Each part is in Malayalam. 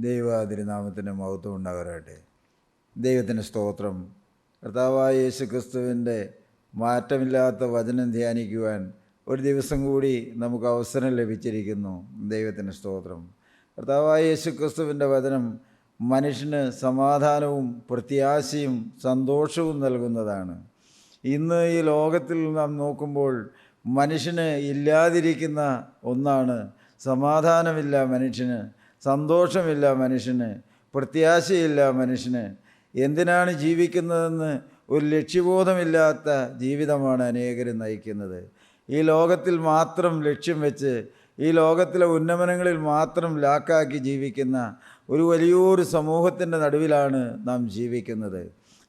ദൈവതിരുനാമത്തിന് മഹത്വം ഉണ്ടാകട്ടെ. ദൈവത്തിന് സ്തോത്രം. കർത്താവായ യേശു ക്രിസ്തുവിൻ്റെ മാറ്റമില്ലാത്ത വചനം ധ്യാനിക്കുവാൻ ഒരു ദിവസം കൂടി നമുക്ക് അവസരം ലഭിച്ചിരിക്കുന്നു. ദൈവത്തിന് സ്തോത്രം. കർത്താവായ യേശു ക്രിസ്തുവിൻ്റെ വചനം മനുഷ്യന് സമാധാനവും പ്രത്യാശയും സന്തോഷവും നൽകുന്നതാണ്. ഇന്ന് ഈ ലോകത്തിൽ നാം നോക്കുമ്പോൾ മനുഷ്യന് ഇല്ലാതിരിക്കുന്ന ഒന്നാണ് സമാധാനമില്ല മനുഷ്യന്, സന്തോഷമില്ല മനുഷ്യന്, പ്രത്യാശയില്ല മനുഷ്യന്. എന്തിനാണ് ജീവിക്കുന്നതെന്ന് ഒരു ലക്ഷ്യബോധമില്ലാത്ത ജീവിതമാണ് അനേകരും നയിക്കുന്നത്. ഈ ലോകത്തിൽ മാത്രം ലക്ഷ്യം വെച്ച് ഈ ലോകത്തിലെ ഉന്നമനങ്ങളിൽ മാത്രം ലാക്കാക്കി ജീവിക്കുന്ന ഒരു വലിയൊരു സമൂഹത്തിൻ്റെ നടുവിലാണ് നാം ജീവിക്കുന്നത്.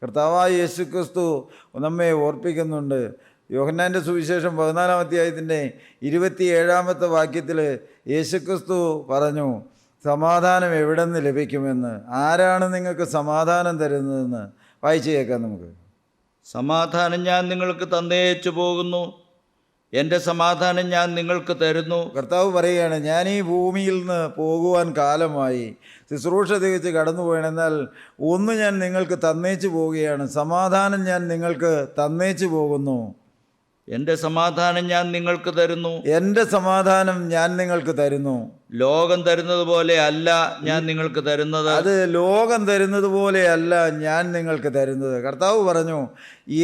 കർത്താവായ യേശു ക്രിസ്തു നമ്മെ ഓർപ്പിക്കുന്നുണ്ട്. യോഹന്നാൻ്റെ സുവിശേഷം 14-ാം അധ്യായത്തിൻ്റെ 27-ാമത്തെ വാക്യത്തിൽ യേശുക്രിസ്തു പറഞ്ഞു, സമാധാനം എവിടെ നിന്ന് ലഭിക്കുമെന്ന്, ആരാണ് നിങ്ങൾക്ക് സമാധാനം തരുന്നതെന്ന് വായിച്ചു കേൾക്കാം നമുക്ക്. സമാധാനം ഞാൻ നിങ്ങൾക്ക് തന്നേച്ചു പോകുന്നു, എൻ്റെ സമാധാനം ഞാൻ നിങ്ങൾക്ക് തരുന്നു. കർത്താവ് പറയുകയാണ്, ഞാൻ ഈ ഭൂമിയിൽ നിന്ന് പോകുവാൻ കാലമായി, ശുശ്രൂഷ തികച്ച് കടന്നുപോയാണ്, എന്നാൽ ഒന്ന് ഞാൻ നിങ്ങൾക്ക് തന്നേച്ചു പോവുകയാണ്, സമാധാനം ഞാൻ നിങ്ങൾക്ക് തന്നേച്ചു പോകുന്നു. എൻ്റെ സമാധാനം ഞാൻ നിങ്ങൾക്ക് തരുന്നു, എൻ്റെ സമാധാനം ഞാൻ നിങ്ങൾക്ക് തരുന്നു. ലോകം തരുന്നത് പോലെ അല്ല ഞാൻ നിങ്ങൾക്ക് തരുന്നത്. അത് ലോകം തരുന്നത് പോലെ അല്ല ഞാൻ നിങ്ങൾക്ക് തരുന്നത്. കർത്താവ് പറഞ്ഞു,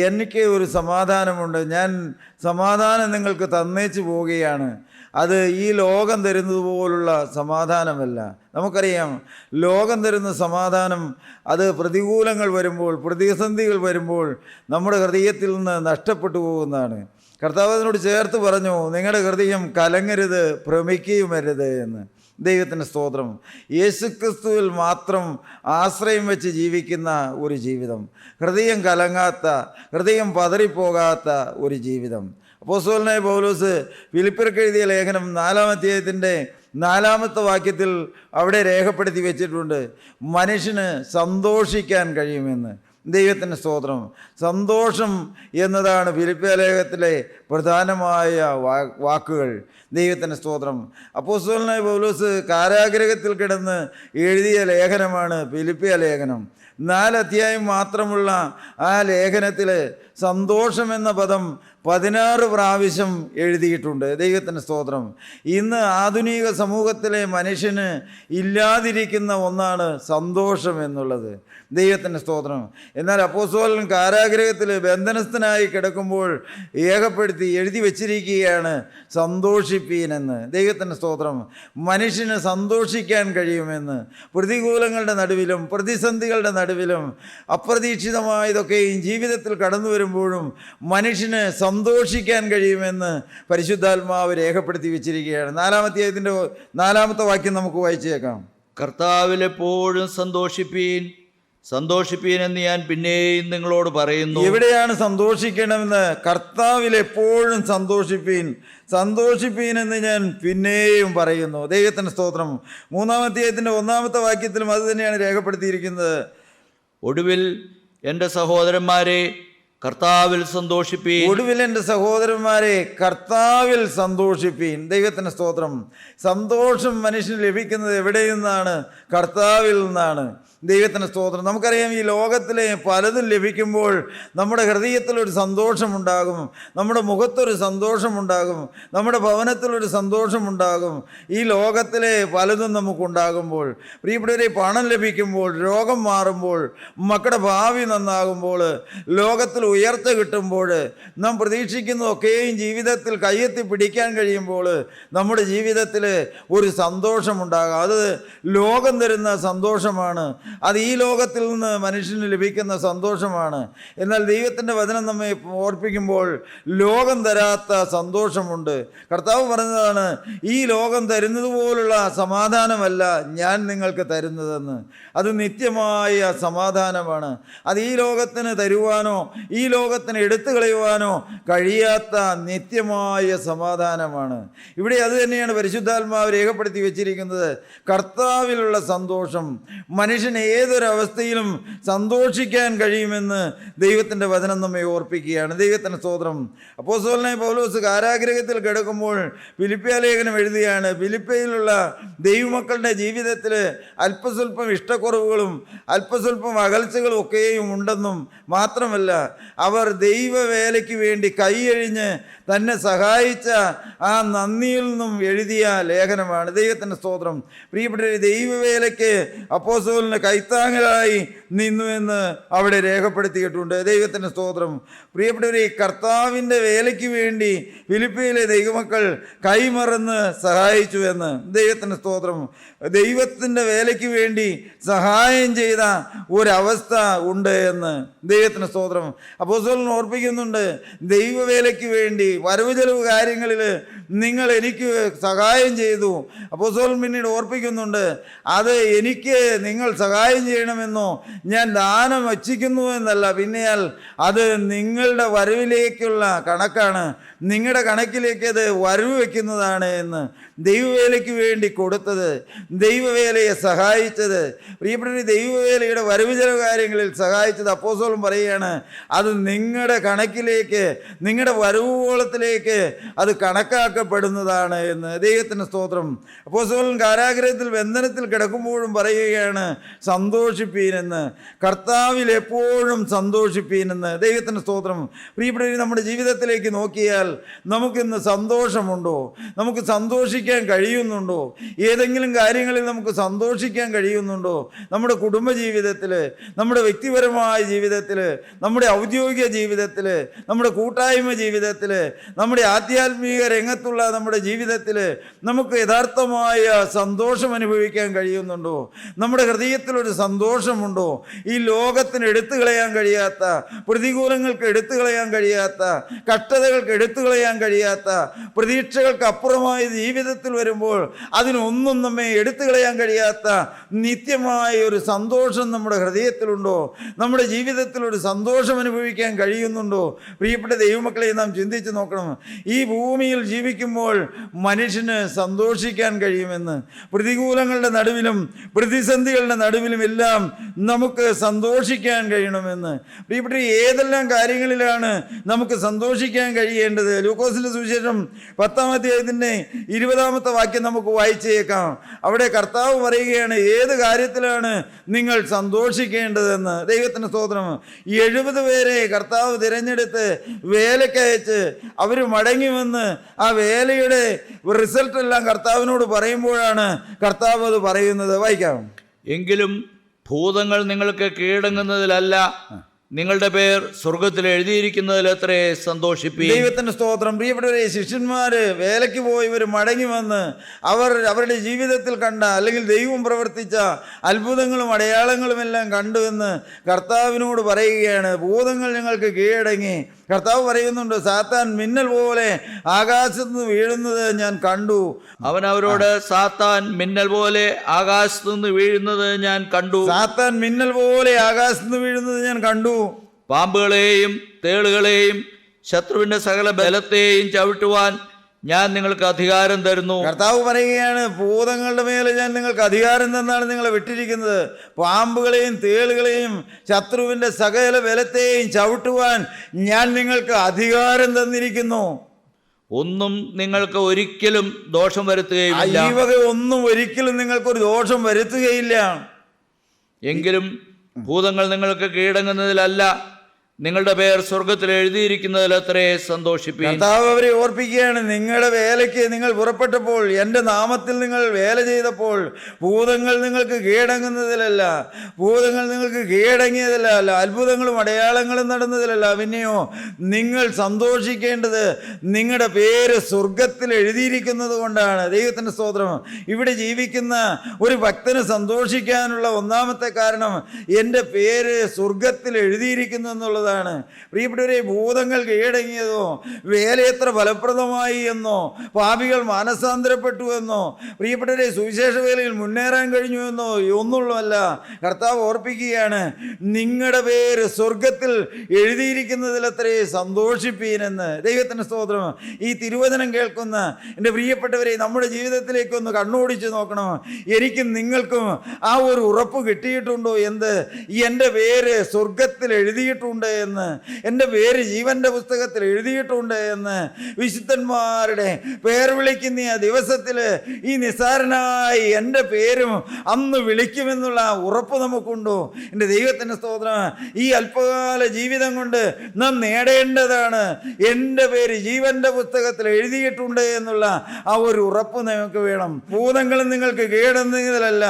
എനിക്ക് ഒരു സമാധാനമുണ്ട്, ഞാൻ സമാധാനം നിങ്ങൾക്ക് തന്നേച്ചു പോവുകയാണ്. അത് ഈ ലോകം തരുന്നത് പോലുള്ള സമാധാനമല്ല. നമുക്കറിയാം, ലോകം തരുന്ന സമാധാനം അത് പ്രതികൂലങ്ങൾ വരുമ്പോൾ, പ്രതിസന്ധികൾ വരുമ്പോൾ നമ്മുടെ ഹൃദയത്തിൽ നിന്ന് നഷ്ടപ്പെട്ടു പോകുന്നതാണ്. കർത്താവ് അതിനോട് ചേർത്ത് പറഞ്ഞു, നിങ്ങളുടെ ഹൃദയം കലങ്ങരുത്, ഭ്രമിക്കുകയുമരുത് എന്ന്. ദൈവത്തിൻ്റെ സ്തോത്രം. യേശുക്രിസ്തുവിൽ മാത്രം ആശ്രയം വെച്ച് ജീവിക്കുന്ന ഒരു ജീവിതം, ഹൃദയം കലങ്ങാത്ത, ഹൃദയം പതറിപ്പോകാത്ത ഒരു ജീവിതം. അപ്പോസ്തലനായ പൗലോസ് ഫിലിപ്പിയർക്ക് എഴുതിയ ലേഖനം 4-ാം അധ്യായത്തിൻ്റെ 4-ാമത്തെ വാക്യത്തിൽ അവിടെ രേഖപ്പെടുത്തി വെച്ചിട്ടുണ്ട്, മനുഷ്യന് സന്തോഷിക്കാൻ കഴിയുമെന്ന്. ദൈവത്തിൻ്റെ സ്തോത്രം. സന്തോഷം എന്നതാണ് ഫിലിപ്പിയ ലേഖനത്തിലെ പ്രധാനമായ വാക്കുകൾ. ദൈവത്തിൻ്റെ സ്തോത്രം. അപ്പോസ്തലനായ പൗലോസ് കാരാഗൃഹത്തിൽ കിടന്ന് എഴുതിയ ലേഖനമാണ് ഫിലിപ്പിയ ലേഖനം. 4 അധ്യായം മാത്രമുള്ള ആ ലേഖനത്തിൽ സന്തോഷം എന്ന പദം 16 പ്രാവശ്യം എഴുതിയിട്ടുണ്ട്. ദൈവത്തിൻ്റെ സ്തോത്രം. ഇന്ന് ആധുനിക സമൂഹത്തിലെ മനുഷ്യന് ഇല്ലാതിരിക്കുന്ന ഒന്നാണ് സന്തോഷം എന്നുള്ളത്. ദൈവത്തിൻ്റെ സ്തോത്രം. എന്നാൽ അപ്പോസ്തലൻ കാരാഗൃഹത്തിൽ ബന്ധനസ്ഥനായി കിടക്കുമ്പോൾ ഏകപ്പെടുത്തി എഴുതി വച്ചിരിക്കുകയാണ് സന്തോഷിപ്പീനെന്ന്. ദൈവത്തിൻ്റെ സ്തോത്രം. മനുഷ്യന് സന്തോഷിക്കാൻ കഴിയുമെന്ന്. പ്രതികൂലങ്ങളുടെ നടുവിലും പ്രതിസന്ധികളുടെ നടുവിലും അപ്രതീക്ഷിതമായതൊക്കെയും ജീവിതത്തിൽ കടന്നു വരുമ്പോഴും മനുഷ്യന് സന്തോഷിക്കാൻ കഴിയുമെന്ന് പരിശുദ്ധാത്മാവ് രേഖപ്പെടുത്തി വെച്ചിരിക്കുകയാണ്. 4-ാം അധ്യായത്തിൻ്റെ 4-ാമത്തെ വാക്യം നമുക്ക് വായിച്ചേക്കാം. കർത്താവിൽ എപ്പോഴും സന്തോഷിപ്പീൻ, സന്തോഷിപ്പീൻ എന്ന് ഞാൻ പിന്നെയും നിങ്ങളോട് പറയുന്നു. എവിടെയാണ് സന്തോഷിക്കണമെന്ന്? കർത്താവിൽ എപ്പോഴും സന്തോഷിപ്പീൻ, സന്തോഷിപ്പീൻ എന്ന് ഞാൻ പിന്നെയും പറയുന്നു. ദൈവത്തിൻ്റെ സ്തോത്രം. 3-ാം അധ്യായത്തിൻ്റെ 1-ാമത്തെ വാക്യത്തിലും അത് തന്നെയാണ് രേഖപ്പെടുത്തിയിരിക്കുന്നത്. ഒടുവിൽ എൻ്റെ സഹോദരന്മാരെ കർത്താവിൽ സന്തോഷിപ്പീൻ. ഒടുവിൽ എൻ്റെ സഹോദരന്മാരെ കർത്താവിൽ സന്തോഷിപ്പീൻ. ദൈവത്തിൻ്റെ സ്തോത്രം. സന്തോഷം മനുഷ്യന് ലഭിക്കുന്നത് എവിടെ നിന്നാണ്? കർത്താവിൽ നിന്നാണ്. ദൈവത്തിൻ്റെ സ്തോത്രം. നമുക്കറിയാം, ഈ ലോകത്തിലെ പലതും ലഭിക്കുമ്പോൾ നമ്മുടെ ഹൃദയത്തിലൊരു സന്തോഷമുണ്ടാകും, നമ്മുടെ മുഖത്തൊരു സന്തോഷമുണ്ടാകും, നമ്മുടെ ഭവനത്തിലൊരു സന്തോഷമുണ്ടാകും. ഈ ലോകത്തിലെ പലതും നമുക്കുണ്ടാകുമ്പോൾ, പ്രിയപ്പെട്ടവരെ, പണം ലഭിക്കുമ്പോൾ, രോഗം മാറുമ്പോൾ, മക്കളുടെ ഭാവി നന്നാകുമ്പോൾ, ലോകത്തിൽ ഉയർച്ച കിട്ടുമ്പോൾ, നാം പ്രതീക്ഷിക്കുന്നതൊക്കെയും ജീവിതത്തിൽ കയ്യെത്തി പിടിക്കാൻ കഴിയുമ്പോൾ നമ്മുടെ ജീവിതത്തിൽ ഒരു സന്തോഷമുണ്ടാകും. അത് ലോകം തരുന്ന സന്തോഷമാണ്. അത് ഈ ലോകത്തിൽ നിന്ന് മനുഷ്യന് ലഭിക്കുന്ന സന്തോഷമാണ്. എന്നാൽ ദൈവത്തിൻ്റെ വചനം നമ്മെ ഓർപ്പിക്കുമ്പോൾ ലോകം തരാത്ത സന്തോഷമുണ്ട്. കർത്താവ് പറഞ്ഞതാണ്, ഈ ലോകം തരുന്നത് പോലുള്ള സമാധാനമല്ല ഞാൻ നിങ്ങൾക്ക് തരുന്നതെന്ന്. അത് നിത്യമായ സമാധാനമാണ്. അത് ഈ ലോകത്തിന് തരുവാനോ ഈ ലോകത്തിന് എടുത്തു കളയുവാനോ കഴിയാത്ത നിത്യമായ സമാധാനമാണ്. ഇവിടെ അത് തന്നെയാണ് പരിശുദ്ധാത്മാവ് രേഖപ്പെടുത്തി വെച്ചിരിക്കുന്നത്. കർത്താവിലുള്ള സന്തോഷം മനുഷ്യന് ഏതൊരവസ്ഥയിലും സന്തോഷിക്കാൻ കഴിയുമെന്ന് ദൈവത്തിൻ്റെ വചനം നമ്മെ ഓർപ്പിക്കുകയാണ്. ദൈവത്തിന് സ്തോത്രം. അപ്പോസ്തലനായ പൗലോസ് കാരാഗൃഹത്തിൽ കിടക്കുമ്പോൾ ഫിലിപ്പിയ ലേഖനം എഴുതുകയാണ്, ഫിലിപ്പിയിലുള്ള ദൈവമക്കളുടെ ജീവിതത്തിൽ അല്പസ്വല്പം ഇഷ്ടക്കുറവുകളും അല്പസ്വല്പം അകൽച്ചകളും ഒക്കെയും ഉണ്ടെന്നും മാത്രമല്ല അവർ ദൈവവേലയ്ക്ക് വേണ്ടി കൈയഴിഞ്ഞ് തന്നെ സഹായിച്ച ആ നന്ദിയിൽ നിന്നും എഴുതിയ ലേഖനമാണ്. ദൈവത്തിൻ്റെ സ്തോത്രം. പ്രിയപ്പെട്ട ദൈവവേലയ്ക്ക് അപ്പോസ്തലന് കൈത്താങ്ങലായി നിന്നുവെന്ന് അവിടെ രേഖപ്പെടുത്തിയിട്ടുണ്ട്. ദൈവത്തിൻ്റെ സ്തോത്രം. പ്രിയപ്പെട്ടവരെ, കർത്താവിൻ്റെ വേലയ്ക്ക് വേണ്ടി ഫിലിപ്പിയിലെ ദൈവമക്കൾ കൈമറന്ന് സഹായിച്ചുവെന്ന്. ദൈവത്തിൻ്റെ സ്തോത്രം. ദൈവത്തിൻ്റെ വേലയ്ക്ക് വേണ്ടി സഹായം ചെയ്ത ഒരവസ്ഥ ഉണ്ട് എന്ന്. ദൈവത്തിൻ്റെ സ്തോത്രം. അപ്പോസ്തലൻ ഓർപ്പിക്കുന്നുണ്ട്, ദൈവവേലയ്ക്ക് വേണ്ടി വരവ് ചെലവ് കാര്യങ്ങളിൽ നിങ്ങൾ എനിക്ക് സഹായം ചെയ്തു. അപ്പോസ്തലൻ പിന്നീട് ഓർപ്പിക്കുന്നുണ്ട്, അത് എനിക്ക് നിങ്ങൾ സഹായം ചെയ്യണമെന്നോ ഞാൻ ദാനം വച്ചിക്കുന്നു എന്നല്ല, പിന്നെയാൽ അത് നിങ്ങളുടെ വരവിലേക്കുള്ള കണക്കാണ്, നിങ്ങളുടെ കണക്കിലേക്ക് അത് വരവ് വയ്ക്കുന്നതാണ് എന്ന്. ദൈവവേലയ്ക്ക് വേണ്ടി കൊടുത്തത്, ദൈവവേലയെ സഹായിച്ചത്, പ്രിയപ്പെട്ട ദൈവവേലയുടെ വരവ് ചെലവ് കാര്യങ്ങളിൽ സഹായിച്ചത് അപ്പോസ്തലൻ പറയുകയാണ്, അത് നിങ്ങളുടെ കണക്കിലേക്ക്, നിങ്ങളുടെ വരവുകോളത്തിലേക്ക് അത് കണക്കാക്കപ്പെടുന്നതാണ് എന്ന്. ദൈവത്തിൻ്റെ സ്തോത്രം. അപ്പോസ്തലൻ കാരാഗൃഹത്തിൽ ബന്ധനത്തിൽ കിടക്കുമ്പോഴും പറയുകയാണ്, സന്തോഷിപ്പീനെന്ന്, കർത്താവിൽ എപ്പോഴും സന്തോഷിപ്പീനെന്ന്. ദൈവത്തിൻ്റെ സ്തോത്രം. പ്രിയപ്പെട്ടവർ, നമ്മുടെ ജീവിതത്തിലേക്ക് നോക്കിയാൽ നമുക്കിന്ന് സന്തോഷമുണ്ടോ? നമുക്ക് സന്തോഷിക്കാൻ കഴിയുന്നുണ്ടോ? ഏതെങ്കിലും കാര്യങ്ങളിൽ നമുക്ക് സന്തോഷിക്കാൻ കഴിയുന്നുണ്ടോ? നമ്മുടെ കുടുംബജീവിതത്തിൽ, നമ്മുടെ വ്യക്തിപരമായ ജീവിതത്തിൽ, നമ്മുടെ ഔദ്യോഗിക ജീവിതത്തിൽ, നമ്മുടെ കൂട്ടായ്മ ജീവിതത്തിൽ, നമ്മുടെ ആധ്യാത്മിക രംഗത്തുള്ള നമ്മുടെ ജീവിതത്തിൽ നമുക്ക് യഥാർത്ഥമായ സന്തോഷം അനുഭവിക്കാൻ കഴിയുന്നുണ്ടോ? നമ്മുടെ ഹൃദയത്തിലൊരു സന്തോഷമുണ്ടോ? ഈ ലോകത്തിന് എടുത്തു കളയാൻ കഴിയാത്ത, പ്രതികൂലങ്ങൾക്ക് എടുത്തു കളയാൻ കഴിയാത്ത, കഷ്ടതകൾക്ക് എടുത്തു കളയാൻ കഴിയാത്ത, പ്രതീക്ഷകൾക്ക് അപ്പുറമായ ജീവിതത്തിൽ വരുമ്പോൾ അതിനൊന്നും നമ്മെ എടുത്തു കളയാൻ കഴിയാത്ത നിത്യമായ ഒരു സന്തോഷം നമ്മുടെ ഹൃദയത്തിലുണ്ടോ? നമ്മുടെ ജീവിതത്തിൽ ഒരു സന്തോഷം അനുഭവിക്കാൻ കഴിയുന്നുണ്ടോ? പ്രിയപ്പെട്ട ദൈവമക്കളെ, നാം ചിന്തിച്ച് നോക്കണം. ഈ ഭൂമിയിൽ ജീവിക്കുമ്പോൾ മനുഷ്യന് സന്തോഷിക്കാൻ കഴിയുമെന്ന്. പ്രതികൂലങ്ങളുടെ നടുവിലും പ്രതിസന്ധികളുടെ നടുവിലും എല്ലാം നമുക്ക് സന്തോഷിക്കാൻ കഴിയണമെന്ന്. പ്രിയപ്പെട്ട ഏതെല്ലാം കാര്യങ്ങളിലാണ് നമുക്ക് സന്തോഷിക്കാൻ കഴിയേണ്ടത്? ലൂക്കോസിന്റെ സുവിശേഷം 10-ാം അധ്യായത്തിൻ്റെ 20-ാമത്തെ വാക്യം നമുക്ക് വായിച്ചേക്കാം. അവിടെ കർത്താവ് പറയുകയാണ്, ഏത് കാര്യത്തിലാണ് നിങ്ങൾ സന്തോഷിക്കേണ്ടതെന്ന്. ദൈവത്തിന് സ്തോത്രം. 70 പേരെ കർത്താവ് തിരഞ്ഞെടുത്ത് വേലക്കയച്ച് അവർ മടങ്ങി വന്ന് ആ വേലയുടെ റിസൾട്ട് എല്ലാം കർത്താവിനോട് പറയുമ്പോഴാണ് കർത്താവ് അത് പറയുന്നത്. വായിക്കാം. എങ്കിലും ഭൂതങ്ങൾ നിങ്ങൾക്ക് കീഴടങ്ങുന്നതിലല്ല, നിങ്ങളുടെ പേർ സ്വർഗത്തിൽ എഴുതിയിരിക്കുന്നതിൽ എത്രേ സന്തോഷിപ്പീൻ. ദൈവത്തിന്റെ സ്തോത്രം. പ്രിയപ്പെട്ടവരെ, ശിഷ്യന്മാര് വേലയ്ക്ക് പോയി ഇവർ മടങ്ങി വന്ന് അവരുടെ ജീവിതത്തിൽ കണ്ട, അല്ലെങ്കിൽ ദൈവം പ്രവർത്തിച്ച അത്ഭുതങ്ങളും അടയാളങ്ങളും എല്ലാം കണ്ടു എന്ന് കർത്താവിനോട് പറയുകയാണ്. ഭൂതങ്ങൾ ഞങ്ങൾക്ക് കീഴടങ്ങി. കർത്താവ് പറയുന്നുണ്ട്, സാത്താൻ മിന്നൽ പോലെ ആകാശത്ത് നിന്ന് വീഴുന്നത് ഞാൻ കണ്ടു. അവൻ അവരോട്, സാത്താൻ മിന്നൽ പോലെ ആകാശത്തു നിന്ന് വീഴുന്നത് ഞാൻ കണ്ടു. സാത്താൻ മിന്നൽ പോലെ ആകാശത്ത് നിന്ന് വീഴുന്നത് ഞാൻ കണ്ടു. പാമ്പുകളെയും തേളുകളെയും ശത്രുവിന്റെ സകല ബലത്തെയും ചവിട്ടുവാൻ ഞാൻ നിങ്ങൾക്ക് അധികാരം തരുന്നു. കർത്താവ് പറയുകയാണ്, ഭൂതങ്ങളുടെ മേലെ ഞാൻ നിങ്ങൾക്ക് അധികാരം തന്നാണ് നിങ്ങളെ വിട്ടിരിക്കുന്നത്. പാമ്പുകളെയും തേളുകളെയും ശത്രുവിൻ്റെ സകല ബലത്തെയും ചവിട്ടുവാൻ ഞാൻ നിങ്ങൾക്ക് അധികാരം തന്നിരിക്കുന്നു. ഒന്നും നിങ്ങൾക്ക് ഒരിക്കലും ദോഷം വരുത്തുകയില്ല. ഈ വക ഒന്നും ഒരിക്കലും നിങ്ങൾക്കൊരു ദോഷം വരുത്തുകയില്ല. എങ്കിലും ഭൂതങ്ങൾ നിങ്ങൾക്ക് കീഴടങ്ങുന്നതിലല്ല, നിങ്ങളുടെ പേർ സ്വർഗത്തിൽ എഴുതിയിരിക്കുന്നതിൽ അത്രേ സന്തോഷിപ്പീൻ. കർത്താവ് അവരെ ഓർപ്പിക്കുകയാണ്, നിങ്ങളുടെ വേലയ്ക്ക് നിങ്ങൾ പുറപ്പെട്ടപ്പോൾ, എൻ്റെ നാമത്തിൽ നിങ്ങൾ വേല ചെയ്തപ്പോൾ ഭൂതങ്ങൾ നിങ്ങൾക്ക് കീഴടങ്ങുന്നതിലല്ല, ഭൂതങ്ങൾ നിങ്ങൾക്ക് കീഴടങ്ങിയതിലല്ല, അത്ഭുതങ്ങളും അടയാളങ്ങളും നടന്നതിലല്ല, പിന്നെയോ നിങ്ങൾ സന്തോഷിക്കേണ്ടത് നിങ്ങളുടെ പേര് സ്വർഗത്തിൽ എഴുതിയിരിക്കുന്നത് കൊണ്ടാണ്. ദൈവത്തിൻ്റെ സ്തോത്രം. ഇവിടെ ജീവിക്കുന്ന ഒരു ഭക്തന് സന്തോഷിക്കാനുള്ള ഒന്നാമത്തെ കാരണം എൻ്റെ പേര് സ്വർഗത്തിൽ എഴുതിയിരിക്കുന്നു എന്നുള്ളത് എന്നുള്ളതാണ്. പ്രിയപ്പെട്ടവരെ, ഭൂതങ്ങൾ കീഴടങ്ങിയതോ, വേല എത്ര ഫലപ്രദമായി എന്നോ, പാപികൾ മാനസാന്തരപ്പെട്ടു എന്നോ, പ്രിയപ്പെട്ടവരെ സുവിശേഷ വേലയിൽ മുന്നേറാൻ കഴിഞ്ഞു എന്നോ ഒന്നുള്ളതല്ല. കർത്താവ് ഓർപ്പിക്കുകയാണ്, നിങ്ങളുടെ പേര് സ്വർഗത്തിൽ എഴുതിയിരിക്കുന്നതിലത്രേ സന്തോഷിപ്പീനെന്ന്. ദൈവത്തിന് സ്തോത്രം. ഈ തിരുവചനം കേൾക്കുന്ന എൻ്റെ പ്രിയപ്പെട്ടവരെ, നമ്മുടെ ജീവിതത്തിലേക്കൊന്ന് കണ്ണോടിച്ച് നോക്കണം. എനിക്കും നിങ്ങൾക്കും ആ ഒരു ഉറപ്പ് കിട്ടിയിട്ടുണ്ടോ? എന്ത്? എൻ്റെ പേര് സ്വർഗത്തിൽ എഴുതിയിട്ടുണ്ട് എന്ന്, എൻ്റെ പേര് ജീവൻ്റെ പുസ്തകത്തിൽ എഴുതിയിട്ടുണ്ട് എന്ന്. വിശുദ്ധന്മാരുടെ പേർ വിളിക്കുന്ന ആ ദിവസത്തിൽ ഈ നിസ്സാരനായി എൻ്റെ പേരും അന്ന് വിളിക്കുമെന്നുള്ള ഉറപ്പ് നമുക്കുണ്ടോ? എൻ്റെ ദൈവത്തിൻ്റെ സ്തോത്രം. ഈ അല്പകാല ജീവിതം കൊണ്ട് നാം നേടേണ്ടതാണ്, എൻ്റെ പേര് ജീവൻ്റെ പുസ്തകത്തിൽ എഴുതിയിട്ടുണ്ട് എന്നുള്ള ആ ഒരു ഉറപ്പ് നമുക്ക് വേണം. ഭൂതങ്ങൾ നിങ്ങൾക്ക് കീഴടങ്ങുന്നതിലല്ല,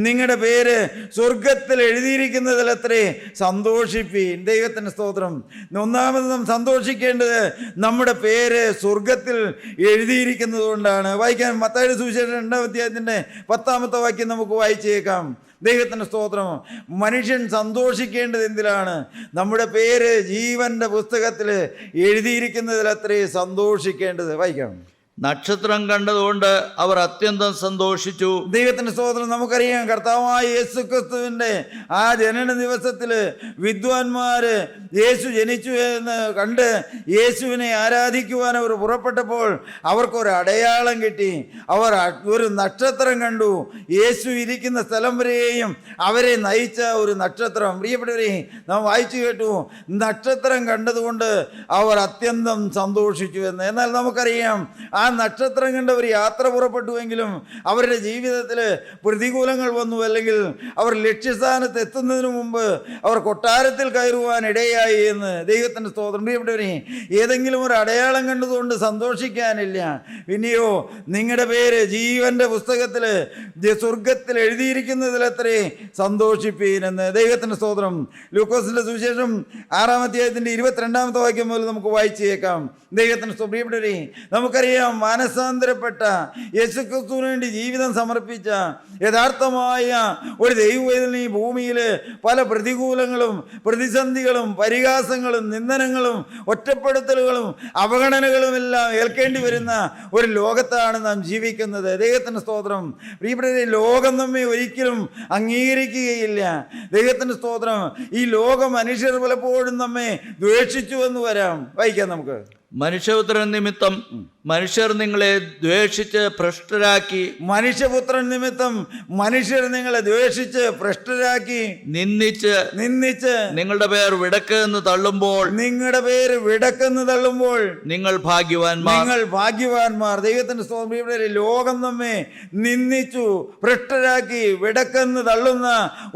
നിങ്ങളുടെ പേര് സ്വർഗത്തിൽ എഴുതിയിരിക്കുന്നതിലത്രേ സന്തോഷിപ്പീൻ. ദൈവത്തിൻ്റെ സ്തോത്രം. ഒന്നാമത് നാം സന്തോഷിക്കേണ്ടത് നമ്മുടെ പേര് സ്വർഗത്തിൽ എഴുതിയിരിക്കുന്നത് കൊണ്ടാണ്. വായിക്കാൻ മത്തായിയുടെ സുവിശേഷം 2-ാം അധ്യായത്തിൻ്റെ 10-ാമത്തെ വാക്യം നമുക്ക് വായിച്ചേക്കാം. ദൈവത്തിൻ്റെ സ്തോത്രം. മനുഷ്യൻ സന്തോഷിക്കേണ്ടത് എന്തിലാണ്? നമ്മുടെ പേര് ജീവൻ്റെ പുസ്തകത്തിൽ എഴുതിയിരിക്കുന്നതിലത്രേ സന്തോഷിക്കേണ്ടത്. വായിക്കാം. നക്ഷത്രം കണ്ടതുകൊണ്ട് അവർ അത്യന്തം സന്തോഷിച്ചു. ദൈവത്തിൻ്റെ സ്തോത്രം. നമുക്കറിയാം, കർത്താവായ യേശു ക്രിസ്തുവിൻ്റെ ആ ജനന ദിവസത്തിൽ വിദ്വാൻമാർ യേശു ജനിച്ചു എന്ന് കണ്ട് യേശുവിനെ ആരാധിക്കുവാൻ അവർ പുറപ്പെട്ടപ്പോൾ അവർക്കൊരു അടയാളം കിട്ടി. അവർ ഒരു നക്ഷത്രം കണ്ടു. യേശു ഇരിക്കുന്ന സ്ഥലം വരെയും അവരെ നയിച്ച ഒരു നക്ഷത്രം. പ്രിയപ്പെട്ടവരെ, നാം വായിച്ചു കേട്ടു, നക്ഷത്രം കണ്ടതുകൊണ്ട് അവർ അത്യന്തം സന്തോഷിച്ചു എന്ന്. എന്നാൽ നമുക്കറിയാം, ആ നക്ഷത്രം കണ്ടവർ യാത്ര പുറപ്പെട്ടുവെങ്കിലും അവരുടെ ജീവിതത്തിൽ പ്രതികൂലങ്ങൾ വന്നു. അല്ലെങ്കിൽ അവർ ലക്ഷ്യസ്ഥാനത്ത് എത്തുന്നതിന് മുമ്പ് അവർ കൊട്ടാരത്തിൽ കയറുവാൻ ഇടയായി എന്ന്. ദൈവത്തിൻ്റെ സ്തോത്രം. പ്രിയപ്പെട്ടവരെ, ഏതെങ്കിലും ഒരു അടയാളം കണ്ടതുകൊണ്ട് സന്തോഷിക്കാനില്ല. പിന്നെയോ നിങ്ങളുടെ പേര് ജീവൻ്റെ പുസ്തകത്തിൽ സ്വർഗത്തിൽ എഴുതിയിരിക്കുന്നതിലത്രേ സന്തോഷിപ്പീനെന്ന്. ദൈവത്തിൻ്റെ സ്തോത്രം. ലൂക്കോസിൻ്റെ സുവിശേഷം 6-ാം അധ്യായത്തിൻ്റെ 22-ാമത്തെ വാക്യം മുതൽ നമുക്ക് വായിച്ചേക്കാം. ദൈവത്തിൻ്റെ സ്തോത്രം. പ്രിയപ്പെട്ടവരെ, നമുക്കറിയാം, മാനസാന്തരപ്പെട്ട യേശുക്രിസ്തുവിന് വേണ്ടി ജീവിതം സമർപ്പിച്ച യഥാർത്ഥമായ ഒരു ദൈവവേദന ഈ ഭൂമിയിൽ പല പ്രതികൂലങ്ങളും പ്രതിസന്ധികളും പരിഹാസങ്ങളും നിന്ദനങ്ങളും ഒറ്റപ്പെടുത്തലുകളും അവഗണനകളും എല്ലാം ഏൽക്കേണ്ടി വരുന്ന ഒരു ലോകത്താണ് നാം ജീവിക്കുന്നത്. ദൈവത്തിൻ്റെ സ്തോത്രം. പ്രിയപ്പെട്ടവരെ, ലോകം നമ്മെ ഒരിക്കലും അംഗീകരിക്കുകയില്ല. ദൈവത്തിൻ്റെ സ്തോത്രം. ഈ ലോക മനുഷ്യർ പലപ്പോഴും നമ്മെ ദ്വേഷിച്ചു എന്ന് വരാം. വായിക്കാം നമുക്ക്. മനുഷ്യപുത്രൻ നിമിത്തം മനുഷ്യർ നിങ്ങളെ ദ്വേഷിച്ച് ഭ്രഷ്ടരാക്കി. മനുഷ്യപുത്രൻ നിമിത്തം മനുഷ്യർ നിങ്ങളെ ദ്വേഷിച്ച് ഭ്രഷ്ടരാക്കി നിന്ദിച്ച് നിങ്ങളുടെ പേർ വിടക്കെന്ന് തള്ളുമ്പോൾ നിങ്ങൾ ഭാഗ്യവാന്മാർ. ദൈവത്തിന്റെ സ്തോത്രം. ലോകം നമ്മെ നിന്ദിച്ചു ഭ്രഷ്ടരാക്കി വിടക്കെന്ന് തള്ളുന്ന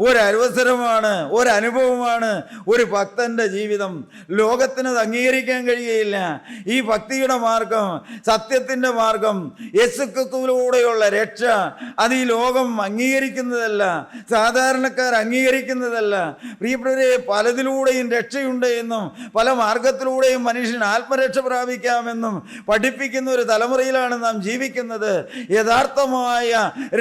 ഒരവസരമാണ്, ഒരനുഭവമാണ് ഒരു ഭക്തന്റെ ജീവിതം. ലോകത്തിനത് അംഗീകരിക്കാൻ കഴിയുകയില്ല. ഈ ഭക്തിയുടെ മാർഗം, സത്യത്തിൻ്റെ മാർഗം, യേശുക്രിസ്തുവിലൂടെയുള്ള രക്ഷ, അത് ഈ ലോകം അംഗീകരിക്കുന്നതല്ല, സാധാരണക്കാർ അംഗീകരിക്കുന്നതല്ല. പ്രിയപ്പെട്ടവരെ, പലതിലൂടെയും രക്ഷയുണ്ട് എന്നും പല മാർഗത്തിലൂടെയും മനുഷ്യൻ ആത്മരക്ഷ പ്രാപിക്കാമെന്നും പഠിപ്പിക്കുന്ന ഒരു തലമുറയിലാണ് നാം ജീവിക്കുന്നത്. യഥാർത്ഥമായ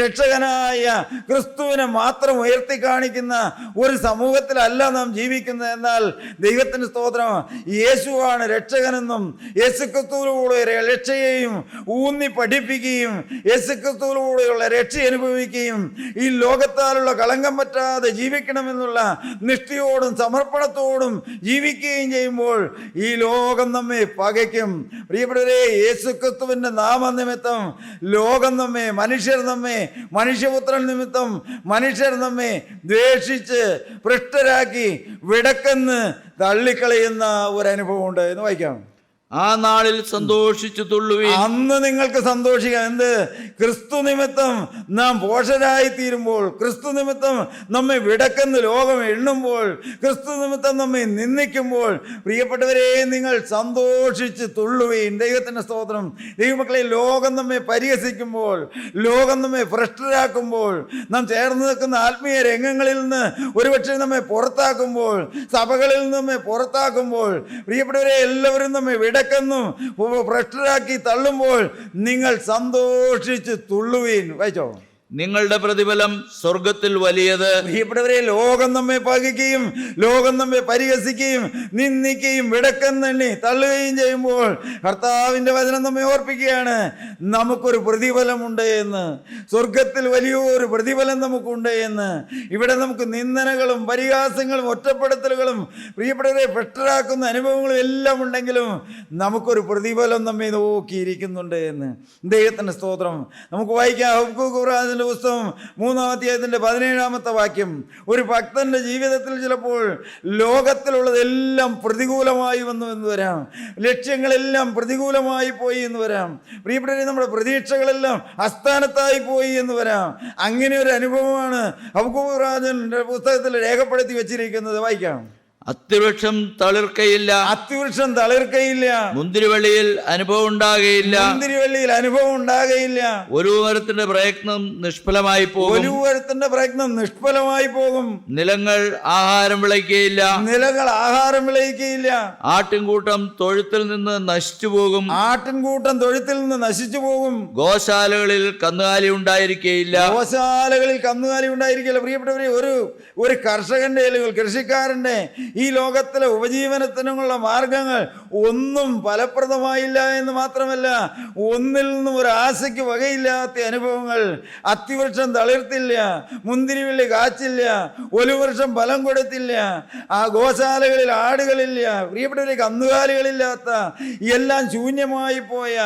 രക്ഷകനായ ക്രിസ്തുവിനെ മാത്രം ഉയർത്തി കാണിക്കുന്ന ഒരു സമൂഹത്തിലല്ല നാം ജീവിക്കുന്നത്. എന്നാൽ ദൈവത്തിന് സ്തോത്രം, യേശുവാണ് രക്ഷകനെന്നും യേശുക്രിസ്തുവിലൂടെ രക്ഷയെയും ഊന്നി പഠിപ്പിക്കുകയും യേശുക്രിസ്തുവിലൂടെയുള്ള രക്ഷ അനുഭവിക്കുകയും ഈ ലോകത്താലുള്ള കളങ്കം പറ്റാതെ ജീവിക്കണമെന്നുള്ള നിഷ്ഠയോടും സമർപ്പണത്തോടും ജീവിക്കുകയും ചെയ്യുമ്പോൾ ഈ ലോകം നമ്മെ പകയ്ക്കും. പ്രിയപ്പെട്ടവരെ, യേശുക്രിസ്തുവിൻ്റെ നാമനിമിത്തം ലോകം നമ്മെ, മനുഷ്യപുത്രൻ നിമിത്തം മനുഷ്യർ നമ്മെ ദ്വേഷിച്ച് ഭ്രഷ്ടരാക്കി വിടക്കെന്ന് തള്ളിക്കളയുന്ന ഒരനുഭവമുണ്ട് എന്ന് വായിക്കാം. ആ നാളിൽ സന്തോഷിച്ചു തുള്ളുവിൻ. അന്ന് നിങ്ങൾക്ക് സന്തോഷിക്കാം. എന്ത്? ക്രിസ്തു നിമിത്തം നാം പോഷരായി തീരുമ്പോൾ, ക്രിസ്തു നിമിത്തം നമ്മെ വിടക്കെന്ന് ലോകം എണ്ണുമ്പോൾ, ക്രിസ്തു നിമിത്തം നമ്മെ നിന്ദിക്കുമ്പോൾ, പ്രിയപ്പെട്ടവരെ, നിങ്ങൾ സന്തോഷിച്ച് തുള്ളുവീൻ. ദൈവത്തിൻ്റെ സ്തോത്രം. ദൈവമക്കളെ, ലോകം നമ്മെ പരിഹസിക്കുമ്പോൾ, ലോകം നമ്മെ ഭ്രഷ്ടരാക്കുമ്പോൾ, നാം ചേർന്ന് നിൽക്കുന്ന ആത്മീയ രംഗങ്ങളിൽ നിന്ന് ഒരുപക്ഷെ നമ്മെ പുറത്താക്കുമ്പോൾ, സഭകളിൽ നിന്ന് നമ്മെ പുറത്താക്കുമ്പോൾ, പ്രിയപ്പെട്ടവരെ, എല്ലാവരും നമ്മെ വിടക്കെന്നും ഭ്രഷ്ടരാക്കി തള്ളുമ്പോൾ നിങ്ങൾ സന്തോഷിച്ച് തുള്ളുവീൻ. വായിച്ചോ. നിങ്ങളുടെ പ്രതിഫലം സ്വർഗത്തിൽ വലിയത്. പ്രിയപ്പെട്ടവരെ, ലോകം നമ്മെ പകയ്ക്കുകയും ലോകം നമ്മെ പരിഹസിക്കുകയും നിന്ദിക്കുകയും വിടക്കെന്നെണ്ണി തള്ളുകയും ചെയ്യുമ്പോൾ കർത്താവിൻ്റെ വചനം നമ്മെ ഓർപ്പിക്കുകയാണ്, നമുക്കൊരു പ്രതിഫലമുണ്ട് എന്ന്. സ്വർഗത്തിൽ വലിയൊരു പ്രതിഫലം നമുക്കുണ്ട് എന്ന്. ഇവിടെ നമുക്ക് നിന്ദനകളും പരിഹാസങ്ങളും ഒറ്റപ്പെടുത്തലുകളും പ്രിയപ്പെട്ടവരെ പെട്ടരാക്കുന്ന അനുഭവങ്ങളും എല്ലാം ഉണ്ടെങ്കിലും നമുക്കൊരു പ്രതിഫലം നമ്മെ നോക്കിയിരിക്കുന്നുണ്ട് എന്ന്. ദൈവത്തിൻ്റെ സ്തോത്രം. നമുക്ക് വായിക്കാം ഹബക്കൂക്ക് പ്രവാചകന്റെ പുസ്തകം 3-ാം അധ്യായത്തിൻ്റെ 17-ാമത്തെ വാക്യം. ഒരു ഭക്തന്റെ ജീവിതത്തിൽ ചിലപ്പോൾ ലോകത്തിലുള്ളതെല്ലാം പ്രതികൂലമായി വന്നു എന്ന് വരാം, ലക്ഷ്യങ്ങളെല്ലാം പ്രതികൂലമായി പോയി എന്ന് വരാം, പ്രിയപ്പെട്ടവരെ നമ്മുടെ പ്രതീക്ഷകളെല്ലാം അസ്ഥാനത്തായി പോയി എന്ന് വരാം. അങ്ങനെ ഒരു അനുഭവമാണ് ഹബക്കൂക്ക് പ്രവാചകന്റെ പുസ്തകത്തിൽ രേഖപ്പെടുത്തി വെച്ചിരിക്കുന്നത്. വായിക്കാം. അത്തിവൃക്ഷം തളിർക്കയില്ല, അത്തിവൃക്ഷം തളിർക്കയില്ല, മുന്തിരിവള്ളിയിൽ അനുഭവം ഉണ്ടാകുകയില്ല, മുന്തിരിവള്ളിയിൽ അനുഭവം ഉണ്ടാകുകയില്ല, ഒരു മരത്തിന്റെ പ്രയത്നം നിഷ്ഫലമായി പോകും, ഒരു മരത്തിന്റെ പ്രയത്നം നിഷ്ഫലമായി പോകും, നിലങ്ങൾ ആഹാരം വിളയ്ക്കുകയില്ല, നിലങ്ങൾ ആഹാരം വിളയിക്കുകയില്ല, ആട്ടിൻകൂട്ടം തൊഴുത്തിൽ നിന്ന് നശിച്ചു പോകും, ആട്ടിൻകൂട്ടം തൊഴുത്തിൽ നിന്ന് നശിച്ചു പോകും, ഗോശാലകളിൽ കന്നുകാലി ഉണ്ടായിരിക്കുകയില്ല, ഗോശാലകളിൽ കന്നുകാലി ഉണ്ടായിരിക്കില്ല. പ്രിയപ്പെട്ടവരെ, ഒരു കർഷകന്റെ അല്ലെങ്കിൽ കൃഷിക്കാരന്റെ ഈ ലോകത്തിലെ ഉപജീവനത്തിനുള്ള മാർഗങ്ങൾ ഒന്നും ഫലപ്രദമായില്ല എന്ന് മാത്രമല്ല, ഒന്നിൽ നിന്നും ഒരു ആശയ്ക്ക് വകയില്ലാത്ത അനുഭവങ്ങൾ. അത്തിവൃക്ഷം തളിർത്തില്ല, മുന്തിരിവള്ളി കാച്ചില്ല, ഒലിവൃക്ഷം ഫലം കൊടുത്തില്ല, ആ ഗോശാലകളിൽ ആടുകളില്ല, പ്രിയപ്പെട്ടവരെ കന്നുകാലികളില്ലാത്ത, എല്ലാം ശൂന്യമായി പോയ,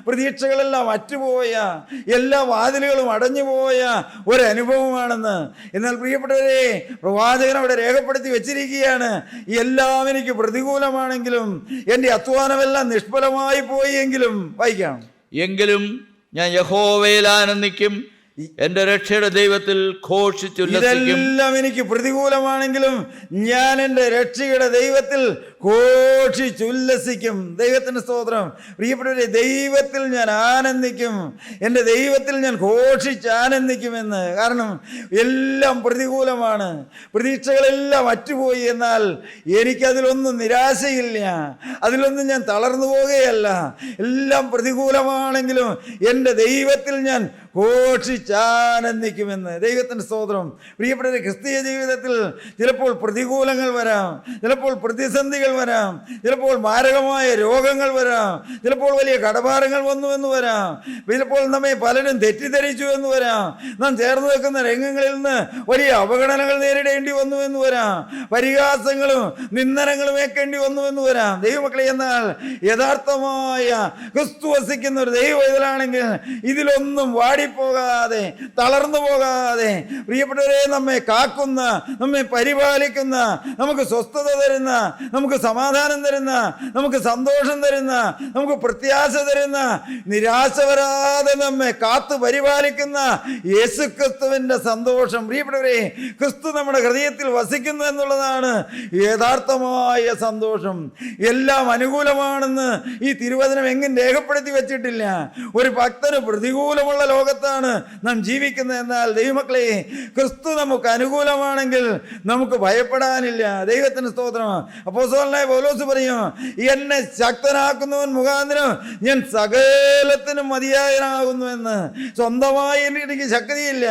പ്രതീക്ഷകളെല്ലാം അറ്റുപോയ, എല്ലാ വാതിലുകളും അടഞ്ഞുപോയ ഒരനുഭവമാണെന്ന്. എന്നാൽ പ്രിയപ്പെട്ടവരെ, പ്രവാചകൻ അവിടെ രേഖപ്പെടുത്തി വെച്ചിരിക്കുകയാണ്, എല്ലാം എനിക്ക് പ്രതികൂലമാണെങ്കിലും എൻ്റെ അധ്വാനമെല്ലാം നിഷ്ഫലമായി പോയി എങ്കിലും. വായിക്കാം. എങ്കിലും ഞാൻ യഹോവയിൽ ആനന്ദിക്കും, എന്റെ രക്ഷയുടെ ദൈവത്തിൽ ഘോഷിച്ചുല്ലസിക്കും. ഇതെല്ലാം എനിക്ക് പ്രതികൂലമാണെങ്കിലും ഞാൻ എൻ്റെ രക്ഷയുടെ ദൈവത്തിൽ ഘോഷിച്ചുല്ലസിക്കും. ദൈവത്തിൻ്റെ സ്തോത്രം. പ്രിയപ്പെട്ടവരെ, ദൈവത്തിൽ ഞാൻ ആനന്ദിക്കും, എൻ്റെ ദൈവത്തിൽ ഞാൻ ഘോഷിച്ചാനന്ദിക്കുമെന്ന്. കാരണം എല്ലാം പ്രതികൂലമാണ്, പ്രതീക്ഷകളെല്ലാം അറ്റുപോയി. എന്നാൽ എനിക്കതിലൊന്നും നിരാശയില്ല, അതിലൊന്നും ഞാൻ തളർന്നു പോകുകയല്ല. എല്ലാം പ്രതികൂലമാണെങ്കിലും എൻ്റെ ദൈവത്തിൽ ഞാൻ ഘോഷിച്ചാനന്ദിക്കുമെന്ന്. ദൈവത്തിൻ്റെ സ്തോത്രം. പ്രിയപ്പെട്ടവരെ, ക്രിസ്തീയ ജീവിതത്തിൽ ചിലപ്പോൾ പ്രതികൂലങ്ങൾ വരാം, ചിലപ്പോൾ പ്രതിസന്ധികൾ വരാം, ചിലപ്പോൾ മാരകമായ രോഗങ്ങൾ വരാം, ചിലപ്പോൾ വലിയ കടഭാരങ്ങൾ വന്നു എന്ന് വരാം, ചിലപ്പോൾ നമ്മെ പലരും തെറ്റിദ്ധരിച്ചു എന്ന് വരാം, നാം ചേർന്ന് വെക്കുന്ന രംഗങ്ങളിൽ നിന്ന് വലിയ അവഗണനകൾ നേരിടേണ്ടി വന്നു എന്ന് വരാം, പരിഹാസങ്ങളും നിന്ദനങ്ങളും ഏൽക്കേണ്ടി വന്നു എന്ന് വരാം. ദൈവമക്കളെ, എന്നാൽ യഥാർത്ഥമായ ക്രിസ്തു വസിക്കുന്ന ഒരു ദൈവ ഇതിലാണെങ്കിൽ ഇതിലൊന്നും വാടിപ്പോകാതെ തളർന്നു പോകാതെ, പ്രിയപ്പെട്ടവരെ, നമ്മെ കാക്കുന്ന, നമ്മെ പരിപാലിക്കുന്ന, നമുക്ക് സ്വസ്ഥത തരുന്ന, നമുക്ക് സമാധാനം തരുന്ന, നമുക്ക് സന്തോഷം തരുന്ന, നമുക്ക് പ്രത്യാശ തരുന്ന, നിരാശ വരാതെ നമ്മെ കാത്തു പരിപാലിക്കുന്ന യേശുക്രിസ്തുവിൻ്റെ സന്തോഷം. പ്രിയപ്പെട്ടവരെ, ക്രിസ്തു നമ്മുടെ ഹൃദയത്തിൽ വസിക്കുന്നു എന്നുള്ളതാണ് യഥാർത്ഥമായ സന്തോഷം. എല്ലാം അനുകൂലമാണെന്ന് ഈ തിരുവചനം എങ്ങും രേഖപ്പെടുത്തി വെച്ചിട്ടില്ല. ഒരു ഭക്തന് പ്രതികൂലമുള്ള ലോകത്താണ് നാം ജീവിക്കുന്നത്. എന്നാൽ ദൈവമക്കളെ, ക്രിസ്തു നമുക്ക് അനുകൂലമാണെങ്കിൽ നമുക്ക് ഭയപ്പെടാനില്ല. ദൈവത്തിന് സ്തോത്രം. അപ്പോസ്തലനായ പൗലോസ് പറയും, എന്നെ ശക്തനാക്കുന്നവൻ മുഖാന്തരം ഞാൻ സകലത്തിനും മതിയായനാകുന്നു എന്ന്. സ്വന്തമായി എനിക്ക് ശക്തിയില്ല,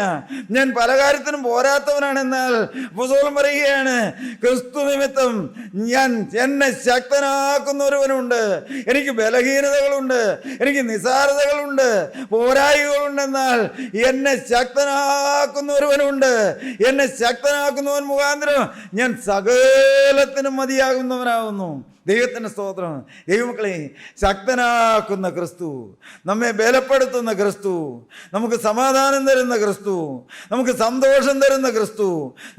ഞാൻ പല കാര്യത്തിനും പോരാത്തവനാണ്. എന്നാൽ അപ്പോസ്തലൻ പറയുകയാണ്, ക്രിസ്തു നിമിത്തം എന്നെ ശക്തനാക്കുന്ന ഒരുവനുണ്ട്. എനിക്ക് ബലഹീനതകളുണ്ട്, എനിക്ക് നിസാരതകളുണ്ട്, പോരായ്മകളുണ്ടെന്നാൽ എന്നെ ശക്തനാക്കുന്ന ഒരുവനുണ്ട്. എന്നെ ശക്തനാക്കുന്നവൻ മുഖാന്തരം ഞാൻ സകലത്തിനും മതിയാകുന്നവനാകുന്നു. ദൈവത്തിൻ്റെ സ്തോത്രം. ദൈവമക്കളെ, ശക്തനാക്കുന്ന ക്രിസ്തു, നമ്മെ ബലപ്പെടുത്തുന്ന ക്രിസ്തു, നമുക്ക് സമാധാനം തരുന്ന ക്രിസ്തു, നമുക്ക് സന്തോഷം തരുന്ന ക്രിസ്തു,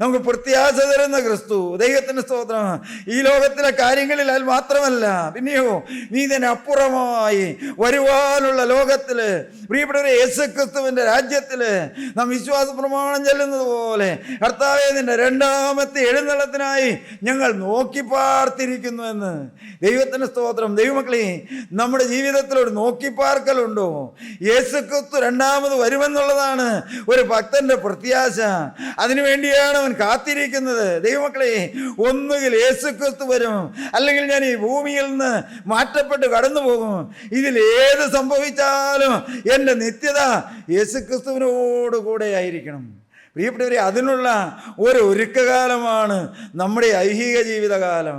നമുക്ക് പ്രത്യാശ തരുന്ന ക്രിസ്തു. ദൈവത്തിൻ്റെ സ്തോത്രം. ഈ ലോകത്തിലെ കാര്യങ്ങളിൽ അത് മാത്രമല്ല, പിന്നെയോ നീതിനപ്പുറമായി വരുവാനുള്ള ലോകത്തിൽ, പ്രിയപ്പെട്ടവരെ, യേശുക്രിസ്തുവിൻ്റെ രാജ്യത്തിൽ നാം വിശ്വാസ പ്രമാണം ചെല്ലുന്നത് പോലെ, കർത്താവേ, നിന്റെ രണ്ടാമത്തെ എഴുന്നള്ളത്തിനായി ഞങ്ങൾ നോക്കി പാർത്തിരിക്കുന്നു എന്ന്. ദൈവത്തിന് സ്തോത്രം. ദൈവമക്കളെ, നമ്മുടെ ജീവിതത്തിൽ ഒരു നോക്കിപ്പാർക്കലുണ്ടോ? യേശുക്രിസ്തു രണ്ടാമത് വരുമെന്നുള്ളതാണ് ഒരു ഭക്തന്റെ പ്രത്യാശ. അതിനുവേണ്ടിയാണ് അവൻ കാത്തിരിക്കുന്നത്. ദൈവമക്കളെ, ഒന്നുകിൽ യേശുക്രിസ്തു വരും, അല്ലെങ്കിൽ ഞാൻ ഈ ഭൂമിയിൽ നിന്ന് മാറ്റപ്പെട്ട് കടന്നു പോകും. ഇതിൽ ഏത് സംഭവിച്ചാലും എൻ്റെ നിത്യത യേശുക്രിസ്തുവിനോട് കൂടെ ആയിരിക്കണം. പ്രിയപ്പെട്ടവരെ, അതിനുള്ള ഒരു ഒരുക്കകാലമാണ് നമ്മുടെ ഐഹിക ജീവിതകാലം.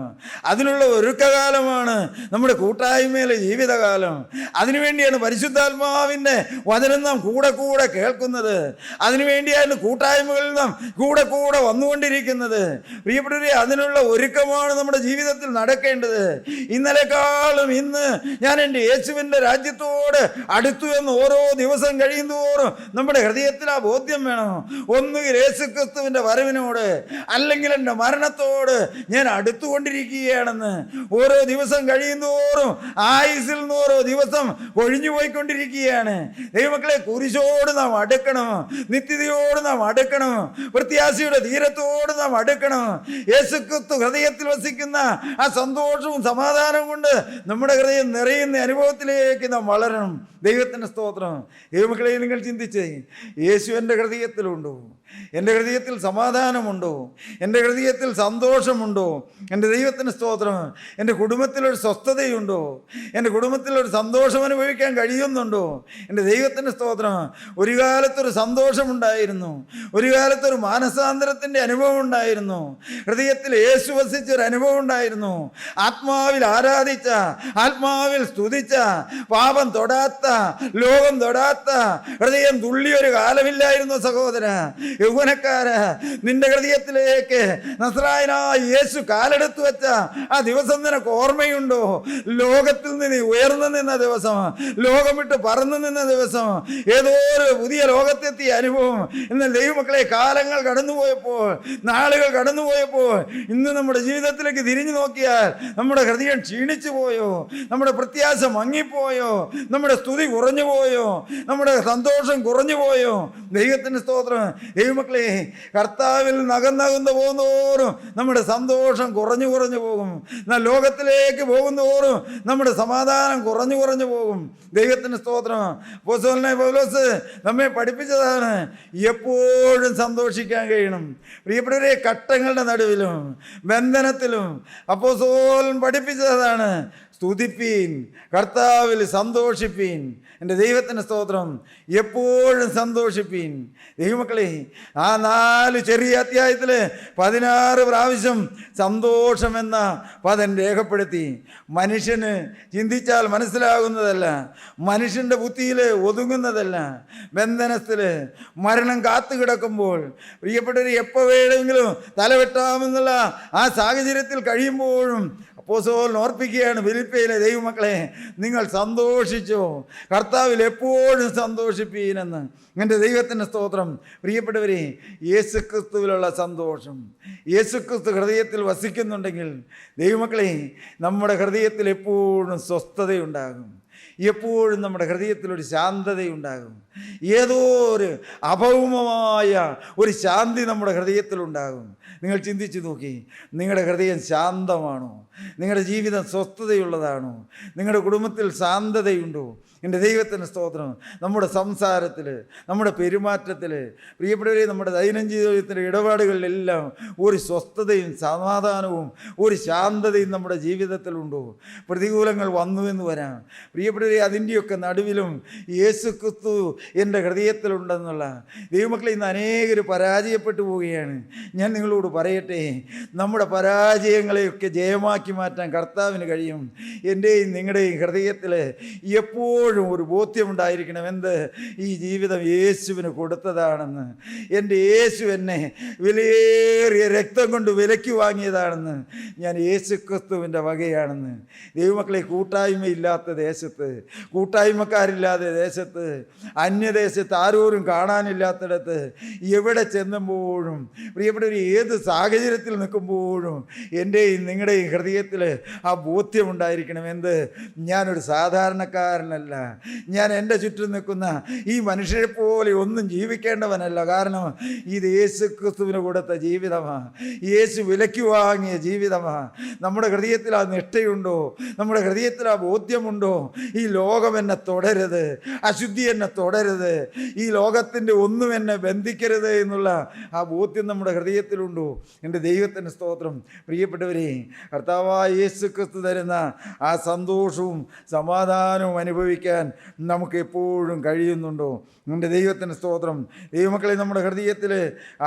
അതിനുള്ള ഒരുക്കകാലമാണ് നമ്മുടെ കൂട്ടായ്മയിലെ ജീവിതകാലം. അതിനുവേണ്ടിയാണ് പരിശുദ്ധാത്മാവിൻ്റെ വചനം നാം കൂടെ കൂടെ കേൾക്കുന്നത്. അതിനുവേണ്ടിയാണ് കൂട്ടായ്മകളിൽ നാം കൂടെ കൂടെ വന്നുകൊണ്ടിരിക്കുന്നത്. പ്രിയപ്പെട്ടവരെ, അതിനുള്ള ഒരുക്കമാണ് നമ്മുടെ ജീവിതത്തിൽ നടക്കേണ്ടത്. ഇന്നലെക്കാളും ഇന്ന് ഞാൻ എൻ്റെ യേശുവിൻ്റെ രാജ്യത്തോട് അടുത്തു എന്ന് ഓരോ ദിവസം കഴിയുന്തോറും നമ്മുടെ ഹൃദയത്തിൽ ആ ബോധ്യം വേണം. ഒന്നുകിൽ യേശുക്രിസ്തുവിൻ്റെ വരവിനോട്, അല്ലെങ്കിൽ എൻ്റെ മരണത്തോട് ഞാൻ അടുത്തുകൊണ്ടിരിക്കുകയാണെന്ന്. ഓരോ ദിവസം കഴിയുന്തോറും ആയുസിൽ നിന്ന് ഓരോ ദിവസം ഒഴിഞ്ഞു പോയിക്കൊണ്ടിരിക്കുകയാണ്. ദൈവമക്കളെ, കുരിശോട് നാം അടുക്കണം, നിത്യതയോട് നാം അടുക്കണം, പ്രത്യാശയുടെ തീരത്തോട് നാം അടുക്കണം. യേശുക്രിസ്തു ഹൃദയത്തിൽ വസിക്കുന്ന ആ സന്തോഷവും സമാധാനവും കൊണ്ട് നമ്മുടെ ഹൃദയം നിറയുന്ന അനുഭവത്തിലേക്ക് നാം വളരണം. ദൈവത്തിൻ്റെ സ്തോത്രം. ദൈവമക്കളെ, നിങ്ങൾ ചിന്തിച്ചേ, യേശു എൻ്റെ ഹൃദയത്തിലുണ്ടോ? എൻ്റെ ഹൃദയത്തിൽ സമാധാനമുണ്ടോ? എൻ്റെ ഹൃദയത്തിൽ സന്തോഷമുണ്ടോ? എൻ്റെ ദൈവത്തിന് സ്തോത്രം. എൻ്റെ കുടുംബത്തിലൊരു സ്വസ്ഥതയുണ്ടോ? എൻ്റെ കുടുംബത്തിലൊരു സന്തോഷം അനുഭവിക്കാൻ കഴിയുന്നുണ്ടോ? എൻ്റെ ദൈവത്തിന് സ്തോത്രം. ഒരു കാലത്തൊരു സന്തോഷമുണ്ടായിരുന്നു, ഒരു കാലത്തൊരു മാനസാന്തരത്തിൻ്റെ അനുഭവം ഉണ്ടായിരുന്നു, ഹൃദയത്തിൽ യേശു വസിച്ചൊരു അനുഭവം ഉണ്ടായിരുന്നു. ആത്മാവിൽ ആരാധിച്ച, ആത്മാവിൽ സ്തുതിച്ച, പാപം തൊടാത്ത, ലോകം തൊടാത്ത, ഹൃദയം തുള്ളിയൊരു കാലമില്ലായിരുന്നു സഹോദര, യൗവനക്കാര. നിന്റെ ഹൃദയത്തിലേക്ക് നസ്രായനായ യേശു കാലെടുത്തു വെച്ച ആ ദിവസം നിനക്ക് ഓർമ്മയുണ്ടോ? ലോകത്തിൽ നിന്ന് ഉയർന്നു നിന്ന ദിവസം, ലോകം വിട്ട് പറന്നു നിന്ന ദിവസം, ഏതോ ഒരു പുതിയ ലോകത്തെത്തിയ അനുഭവം. എന്നാൽ ദൈവമക്കളെ, കാലങ്ങൾ കടന്നുപോയപ്പോൾ, നാളുകൾ കടന്നുപോയപ്പോൾ, ഇന്ന് നമ്മുടെ ജീവിതത്തിലേക്ക് തിരിഞ്ഞു നോക്കിയാൽ നമ്മുടെ ഹൃദയം ക്ഷീണിച്ചു പോയോ? നമ്മുടെ പ്രത്യാശ മങ്ങിപ്പോയോ? നമ്മുടെ സ്തുതി കുറഞ്ഞു പോയോ? നമ്മുടെ സന്തോഷം കുറഞ്ഞു പോയോ? ദൈവത്തിന് സ്തോത്രം. ദൈവമക്കളെ, കർത്താവിൽ നകന്നകന്നു പോകുന്നതോറും നമ്മുടെ സന്തോഷം കുറഞ്ഞു പോകും. എന്നാൽ ലോകത്തിലേക്ക് പോകുന്നതോറും നമ്മുടെ സമാധാനം കുറഞ്ഞു പോകും. ദൈവത്തിന് സ്തോത്രം. അപ്പോസ്തലനായ പൗലോസ് നമ്മെ പഠിപ്പിച്ചതാണ് എപ്പോഴും സന്തോഷിക്കാൻ കഴിയണം. പ്രിയപ്പെട്ടവരെ, കഷ്ടങ്ങളുടെ നടുവിലും ബന്ധനത്തിലും അപ്പോസ്തലൻ പഠിപ്പിച്ചതാണ് സ്തുതിപ്പീൻ, കർത്താവിൽ സന്തോഷിപ്പീൻ. എൻ്റെ ദൈവത്തിൻ്റെ സ്തോത്രം. എപ്പോഴും സന്തോഷിപ്പീൻ. ദൈവമക്കളെ, ആ 4 ചെറിയ അധ്യായത്തിൽ 16 പ്രാവശ്യം സന്തോഷമെന്ന പദം രേഖപ്പെടുത്തി. മനുഷ്യന് ചിന്തിച്ചാൽ മനസ്സിലാകുന്നതല്ല, മനുഷ്യൻ്റെ ബുദ്ധിയിൽ ഒതുങ്ങുന്നതല്ല. ബന്ധനത്തിൽ മരണം കാത്തു കിടക്കുമ്പോൾ, പ്രിയപ്പെട്ടവർ, എപ്പോൾ വേണമെങ്കിലും തലവെട്ടാമെന്നുള്ള ആ സാഹചര്യത്തിൽ കഴിയുമ്പോഴും അപ്പോസ്തലൻ ഓർപ്പിക്കുകയാണ് ഫിലിപ്പിയിലെ ദൈവമക്കളെ, നിങ്ങൾ സന്തോഷിച്ചോ, കർത്താവിൽ എപ്പോഴും സന്തോഷിപ്പീനെന്ന്. എൻ്റെ ദൈവത്തിൻ്റെ സ്തോത്രം. പ്രിയപ്പെട്ടവരെ, യേശുക്രിസ്തുവിലുള്ള സന്തോഷം, യേശുക്രിസ്തു ഹൃദയത്തിൽ വസിക്കുന്നുണ്ടെങ്കിൽ ദൈവമക്കളെ, നമ്മുടെ ഹൃദയത്തിൽ എപ്പോഴും സ്വസ്ഥതയുണ്ടാകും. എപ്പോഴും നമ്മുടെ ഹൃദയത്തിലൊരു ശാന്തതയുണ്ടാകും. ഏതോ ഒരു അഭൗമമായ ഒരു ശാന്തി നമ്മുടെ ഹൃദയത്തിലുണ്ടാകും. നിങ്ങൾ ചിന്തിച്ചു നോക്കി, നിങ്ങളുടെ ഹൃദയം ശാന്തമാണോ? നിങ്ങളുടെ ജീവിതം സ്വസ്ഥതയുള്ളതാണോ? നിങ്ങളുടെ കുടുംബത്തിൽ ശാന്തതയുണ്ടോ? എൻ്റെ ദൈവത്തിൻ്റെ സ്തോത്രം. നമ്മുടെ സംസാരത്തിൽ, നമ്മുടെ പെരുമാറ്റത്തിൽ, പ്രിയപ്പെട്ടവരെ, നമ്മുടെ ദൈനംദിന ജീവിതത്തിൻ്റെ ഇടപാടുകളിലെല്ലാം ഒരു സ്വസ്ഥതയും സമാധാനവും ഒരു ശാന്തതയും നമ്മുടെ ജീവിതത്തിലുണ്ടോ? പ്രതികൂലങ്ങൾ വന്നു എന്ന് വരാം. പ്രിയപ്പെട്ടവരെ, അതിൻ്റെയൊക്കെ നടുവിലും യേശുക്രിസ്തു എൻ്റെ ഹൃദയത്തിലുണ്ടെന്നുള്ള ദൈവമക്കളെ, ഇന്ന് അനേകർ പരാജയപ്പെട്ടു പോവുകയാണ്. ഞാൻ നിങ്ങളോട് പറയട്ടെ, നമ്മുടെ പരാജയങ്ങളെയൊക്കെ ജയമാക്കി മാറ്റാൻ കർത്താവിന് കഴിയും. എൻ്റെയും നിങ്ങളുടെയും ഹൃദയത്തിൽ എപ്പോഴും ഒരു ബോധ്യമുണ്ടായിരിക്കണം, എന്ത്? ഈ ജീവിതം യേശുവിന് കൊടുത്തതാണെന്ന്. എൻ്റെ യേശു എന്നെ വിലയേറിയ രക്തം കൊണ്ട് വിലയ്ക്ക് വാങ്ങിയതാണെന്ന്. ഞാൻ യേശുക്രിസ്തുവിൻ്റെ വകയാണെന്ന്. ദൈവമക്കളെ, കൂട്ടായ്മയില്ലാത്ത ദേശത്ത്, കൂട്ടായ്മക്കാരില്ലാത്ത ദേശത്ത്, അന്യദേശത്ത്, ആരോരും കാണാനില്ലാത്തിടത്ത്, എവിടെ ചെന്നുമ്പോഴും, പ്രിയപ്പെട്ടവർ, ഏത് സാഹചര്യത്തിൽ നിൽക്കുമ്പോഴും എൻ്റെയും നിങ്ങളുടെയും ഹൃദയത്തിൽ ആ ബോധ്യമുണ്ടായിരിക്കണം, എന്ത്? ഞാനൊരു സാധാരണക്കാരനല്ല, ഞാൻ എൻ്റെ ചുറ്റും നിൽക്കുന്ന ഈ മനുഷ്യരെ പോലെ ഒന്നും ജീവിക്കേണ്ടവനല്ല. കാരണം ഇത് യേശു ക്രിസ്തുവിന് കൊടുത്ത ജീവിതമാണ്, യേശു വിലയ്ക്ക് വാങ്ങിയ ജീവിതമാണ്. നമ്മുടെ ഹൃദയത്തിൽ ആ നിഷ്ഠയുണ്ടോ? നമ്മുടെ ഹൃദയത്തിൽ ആ ബോധ്യമുണ്ടോ? ഈ ലോകം എന്നെ തുടരുത്, അശുദ്ധി എന്നെ തുടരുത്, ഈ ലോകത്തിൻ്റെ ഒന്നും എന്നെ ബന്ധിക്കരുത് എന്നുള്ള ആ ബോധ്യം നമ്മുടെ ഹൃദയത്തിലുണ്ടോ? എൻ്റെ ദൈവത്തിന് സ്തോത്രം. പ്രിയപ്പെട്ടവരെ, കർത്താവായ യേശു ക്രിസ്തു തരുന്ന ആ സന്തോഷവും സമാധാനവും അനുഭവിക്കാൻ നമുക്ക് എപ്പോഴും കഴിയുന്നുണ്ടോ? എൻ്റെ ദൈവത്തിന് സ്തോത്രം. ദൈവമക്കളെ, നമ്മുടെ ഹൃദയത്തിൽ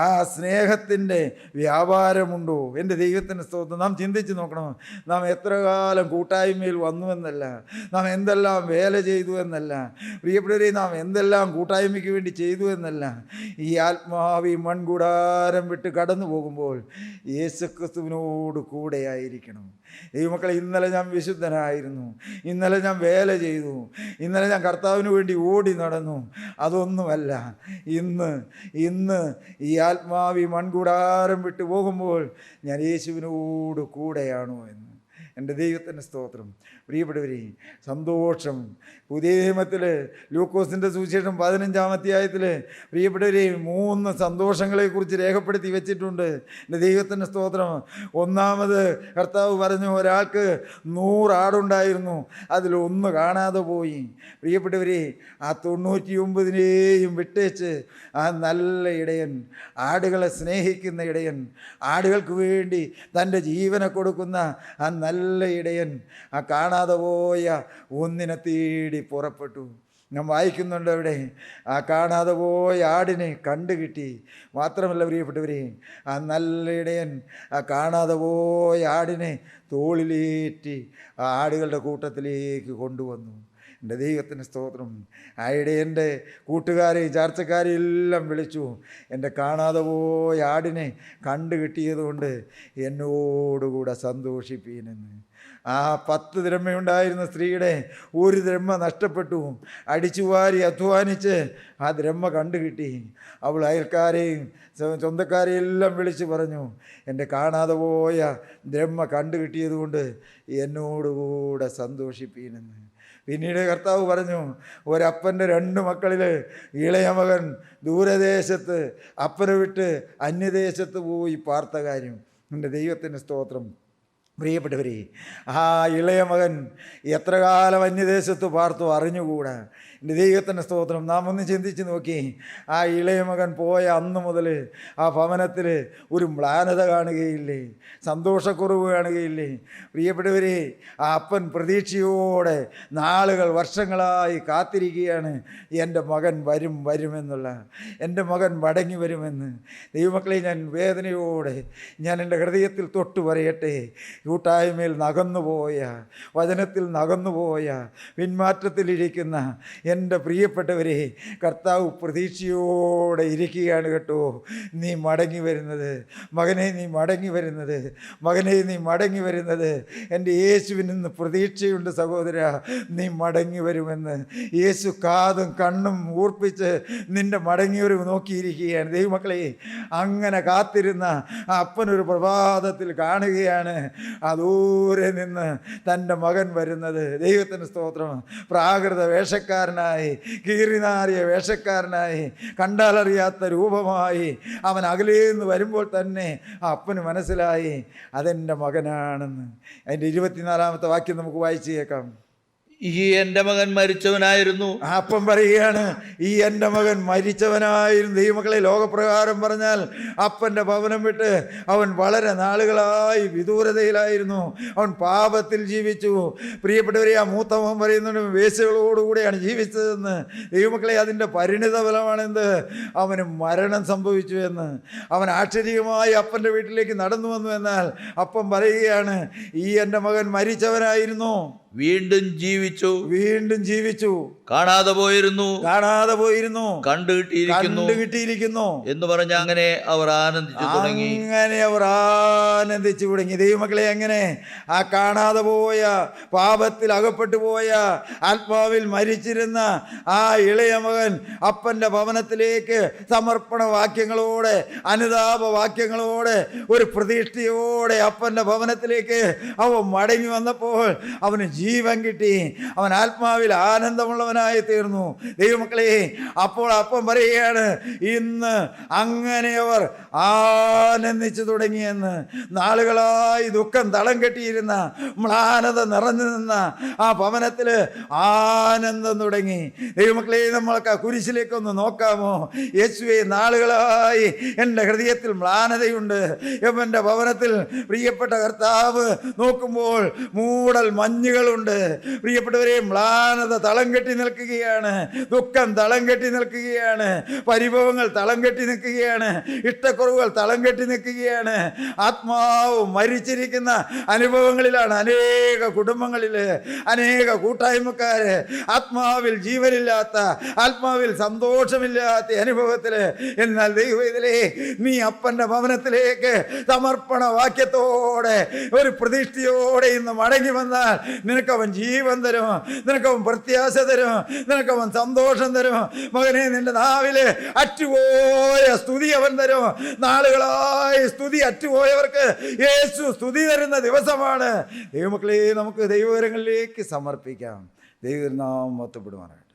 ആ സ്നേഹത്തിൻ്റെ വ്യാപാരമുണ്ടോ? എൻ്റെ ദൈവത്തിന് സ്തോത്രം. നാം ചിന്തിച്ച് നോക്കണം. നാം എത്ര കാലം കൂട്ടായ്മയിൽ വന്നുവെന്നല്ല, നാം എന്തെല്ലാം വേല ചെയ്തു എന്നല്ല, പ്രിയപ്പെട്ടവരെ, നാം എന്തെല്ലാം കൂട്ടായ്മയ്ക്ക് വേണ്ടി ചെയ്തു എന്നല്ല, ഈ ആത്മാവി മൺകൂടാരം വിട്ട് കടന്നു പോകുമ്പോൾ യേശുക്രിസ്തുവിനോട് കൂടെയായിരിക്കണം. ദൈവമക്കളെ, ഇന്നലെ ഞാൻ വിശുദ്ധനായിരുന്നു, ഇന്നലെ ഞാൻ വേല ചെയ്തു, ഇന്നലെ ഞാൻ കർത്താവിന് വേണ്ടി ഓടി നടന്നു, അതൊന്നുമല്ല. ഇന്ന് ഈ ആത്മാവി മൺകൂടാരം വിട്ടു പോകുമ്പോൾ ഞാൻ യേശുവിനോട് കൂടെയാണോ എന്ന്. എൻ്റെ ദൈവത്തിൻ്റെ സ്തോത്രം. പ്രിയപ്പെട്ടവരെ, സന്തോഷം. പുതിയ നിയമത്തിൽ ലൂക്കോസിൻ്റെ സുവിശേഷം 15-ാം അധ്യായത്തിൽ പ്രിയപ്പെട്ടവരെ 3 സന്തോഷങ്ങളെക്കുറിച്ച് രേഖപ്പെടുത്തി വെച്ചിട്ടുണ്ട്. എൻ്റെ ദൈവത്തിൻ്റെ സ്തോത്രം. ഒന്നാമത് കർത്താവ് പറഞ്ഞു, ഒരാൾക്ക് 100 ആടുണ്ടായിരുന്നു, അതിലൊന്ന് കാണാതെ പോയി. പ്രിയപ്പെട്ടവരെ, ആ 99നെയും വിട്ടേച്ച് ആ നല്ല ഇടയൻ, ആടുകളെ സ്നേഹിക്കുന്ന ഇടയൻ, ആടുകൾക്ക് വേണ്ടി തൻ്റെ ജീവനെ കൊടുക്കുന്ന ആ നല്ല ഇടയൻ ആ കാണാതെ പോയ ഒന്നിനെ തേടി പുറപ്പെട്ടു. ഞാൻ വായിക്കുന്നുണ്ട് അവിടെ, ആ കാണാതെ പോയ ആടിനെ കണ്ടുകിട്ടി. മാത്രമല്ല പ്രിയപ്പെട്ടവരെ, ആ നല്ല ഇടയൻ ആ കാണാതെ പോയ ആടിനെ തോളിലേറ്റി ആ ആടുകളുടെ കൂട്ടത്തിലേക്ക് കൊണ്ടുവന്നു. എൻ്റെ ദൈവത്തിന് സ്തോത്രം. ആ ഇടയൻ്റെ കൂട്ടുകാരെയും ചാർച്ചക്കാരെയും എല്ലാം വിളിച്ചു, എൻ്റെ കാണാതെ പോയ ആടിനെ കണ്ടു കിട്ടിയതുകൊണ്ട് എന്നോടുകൂടെ സന്തോഷിപ്പീനെന്ന്. ആ 10 ദ്രഹ്മയുണ്ടായിരുന്ന സ്ത്രീയുടെ 1 ദ്രഹ്മ നഷ്ടപ്പെട്ടു. അടിച്ചുവാരി അധ്വാനിച്ച് ആ ദ്രഹ്മ കണ്ടു കിട്ടി. അവൾ അയൽക്കാരെയും സ്വന്തക്കാരെയും എല്ലാം വിളിച്ച് പറഞ്ഞു, എൻ്റെ കാണാതെ പോയ ദ്രഹ്മ കണ്ടു കിട്ടിയതുകൊണ്ട് എന്നോടുകൂടെ സന്തോഷിപ്പീനെന്ന്. പിന്നീട് കർത്താവ് പറഞ്ഞു, ഒരപ്പൻ്റെ 2 മക്കളിൽ ഇളയ മകൻ ദൂരദേശത്ത് അപ്പനെ വിട്ട് അന്യദേശത്ത് പോയി പാർത്ത കാര്യം. എൻ്റെ ദൈവത്തിൻ്റെ സ്തോത്രം. പ്രിയപ്പെട്ടവരെ, ആ ഇളയ മകൻ എത്ര കാലം അന്യദേശത്ത് പാർത്തു അറിഞ്ഞുകൂടാ. എൻ്റെ ദൈവത്തിൻ്റെ സ്തോത്രം. നാം ഒന്ന് ചിന്തിച്ച് നോക്കി. ആ ഇളയ മകൻ പോയ അന്ന് മുതൽ ആ ഭവനത്തിൽ ഒരു മ്ലാനത കാണുകയില്ലേ? സന്തോഷക്കുറവ് കാണുകയില്ലേ? പ്രിയപ്പെട്ടവരെ, ആ അപ്പൻ പ്രതീക്ഷയോടെ നാളുകൾ വർഷങ്ങളായി കാത്തിരിക്കുകയാണ്, എൻ്റെ മകൻ വരുമെന്നുള്ള, എൻ്റെ മകൻ മടങ്ങി വരുമെന്ന്. ദൈവമക്കളെ, ഞാൻ വേദനയോടെ ഞാൻ എൻ്റെ ഹൃദയത്തിൽ തൊട്ടു പറയട്ടെ, കൂട്ടായ്മയിൽ നകന്നുപോയ, വചനത്തിൽ നകന്നുപോയ, പിന്മാറ്റത്തിലിരിക്കുന്ന എൻ്റെ പ്രിയപ്പെട്ടവരെ, കർത്താവ് പ്രതീക്ഷയോടെ ഇരിക്കുകയാണ് കേട്ടോ. നീ മടങ്ങി വരുന്നത്, മകനെ, നീ മടങ്ങി വരുന്നത്, മകനെ, നീ മടങ്ങി വരുന്നത്. എൻ്റെ യേശുവിൽ നിന്ന് പ്രതീക്ഷയുണ്ട് സഹോദര, നീ മടങ്ങി വരുമെന്ന്. യേശു കാതും കണ്ണും ഊർപ്പിച്ച് നിൻ്റെ മടങ്ങിയൊരു നോക്കിയിരിക്കുകയാണ്. ദൈവമക്കളെ, അങ്ങനെ കാത്തിരുന്ന ആ അപ്പനൊരു പ്രഭാതത്തിൽ കാണുകയാണ് ദൂരെ നിന്ന് തൻ്റെ മകൻ വരുന്നത്. ദൈവത്തിന് സ്തോത്രം. പ്രാകൃത വേഷക്കാരനായി, കീറിനാറിയ വേഷക്കാരനായി, കണ്ടാലറിയാത്ത രൂപമായി അവൻ അകലേന്ന് വരുമ്പോൾ തന്നെ ആ അപ്പന് മനസ്സിലായി അതെൻ്റെ മകനാണെന്ന്. അതിൻ്റെ 24-ാമത്തെ വാക്യം നമുക്ക് വായിച്ചു കേൾക്കാം. ഈ എൻ്റെ മകൻ മരിച്ചവനായിരുന്നു. അപ്പം പറയുകയാണ്, ഈ എൻ്റെ മകൻ മരിച്ചവനായിരുന്നു. ദൈവമക്കളെ, ലോകപ്രകാരം പറഞ്ഞാൽ അപ്പൻ്റെ ഭവനം വിട്ട് അവൻ വളരെ നാളുകളായി വിദൂരതയിലായിരുന്നു. അവൻ പാപത്തിൽ ജീവിച്ചു. പ്രിയപ്പെട്ടവരെ, ആ മൂത്തവൻ പറയുന്നുണ്ട്, വേശ്യകളോടുകൂടെയാണ് ജീവിച്ചതെന്ന്. ദൈവമക്കളെ, അതിൻ്റെ പരിണിത ഫലമാണെന്ത്? അവന് മരണം സംഭവിച്ചു എന്ന്. അവൻ ആക്ഷരികമായി അപ്പൻ്റെ വീട്ടിലേക്ക് നടന്നു വന്നു. എന്നാൽ അപ്പം പറയുകയാണ്, ഈ എൻ്റെ മകൻ മരിച്ചവനായിരുന്നു, വീണ്ടും ജീവിച്ചു, കാണാതെ പോയിരുന്നു, കണ്ടുകിട്ടിയിരിക്കുന്നു എന്ന് പറഞ്ഞ് അങ്ങനെ അവർ ആനന്ദിച്ചു തുടങ്ങി. ദൈവമക്കളെ, എങ്ങനെ ആ കാണാതെ പോയ, പാപത്തിൽ അകപ്പെട്ടു പോയ, ആത്മാവിൽ മരിച്ചിരുന്ന ആ ഇളയ മകൻ അപ്പൻ്റെ ഭവനത്തിലേക്ക് സമർപ്പണ വാക്യങ്ങളോടെ, അനുതാപ വാക്യങ്ങളോടെ, ഒരു പ്രതീക്ഷയോടെ അപ്പൻ്റെ ഭവനത്തിലേക്ക് അവൻ മടങ്ങി വന്നപ്പോൾ അവന് ജീവൻ കിട്ടി. അവൻ ആത്മാവിൽ ആനന്ദമുള്ളവനായി തീർന്നു. ദൈവമക്കളെ, അപ്പോൾ അപ്പം പറയുകയാണ്, ഇന്ന് അങ്ങനെ അവർ ആനന്ദിച്ചു തുടങ്ങിയെന്ന്. നാളുകളായി ദുഃഖം തളം കെട്ടിയിരുന്ന, മ്ലാനത നിറഞ്ഞു നിന്ന ആ ഭവനത്തിൽ ആനന്ദം തുടങ്ങി. ദൈവമക്കളെ, നമ്മൾക്ക് ആ കുരിശിലേക്കൊന്ന് നോക്കാമോ? യേശുവേ, നാളുകളായി എൻ്റെ ഹൃദയത്തിൽ മ്ലാനതയുണ്ട്. എൻ്റെ ഭവനത്തിൽ പ്രിയപ്പെട്ട കർത്താവ് നോക്കുമ്പോൾ മൂടൽ മഞ്ഞുകളുണ്ട്. പ്രിയപ്പെട്ടവരെ, മ്ലാനത തളം കെട്ടി നിൽക്കുകയാണ്, ദുഃഖം തളം കെട്ടി നിൽക്കുകയാണ്, പരിഭവങ്ങൾ തളം കെട്ടി നിൽക്കുകയാണ്, ഇഷ്ടക്കുറവുകൾ തളം കെട്ടി നിൽക്കുകയാണ്. ആത്മാവ് മരിച്ചിരിക്കുന്ന അനുഭവങ്ങളിലാണ് അനേക കുടുംബങ്ങളിൽ, അനേക കൂട്ടായ്മക്കാര് ആത്മാവിൽ ജീവനില്ലാത്ത, ആത്മാവിൽ സന്തോഷമില്ലാത്ത അനുഭവത്തിൽ. എന്നാൽ ദൈവത്തിലെ നീ അപ്പൻ്റെ ഭവനത്തിലേക്ക് സമർപ്പണ വാക്യത്തോടെ, ഒരു പ്രതിഷ്ഠയോടെ ഇന്ന് മടങ്ങി വന്നാൽ നിനക്കവൻ ജീവൻ തരും, നിനക്കവൻ പ്രത്യാശ തരും, നിനക്കവൻ സന്തോഷം തരും. മകനെ, നിന്റെ നാവില് അറ്റുപോയ സ്തുതി അവൻ തരും. നാളുകളായി സ്തുതി അറ്റുപോയവർക്ക് യേശു സ്തുതി തരുന്ന ദിവസമാണ്. ദൈവമക്കളെ, നമുക്ക് ദൈവകരങ്ങളിലേക്ക് സമർപ്പിക്കാം. ദൈവനാമം മഹത്വപ്പെടുമാറാകട്ടെ.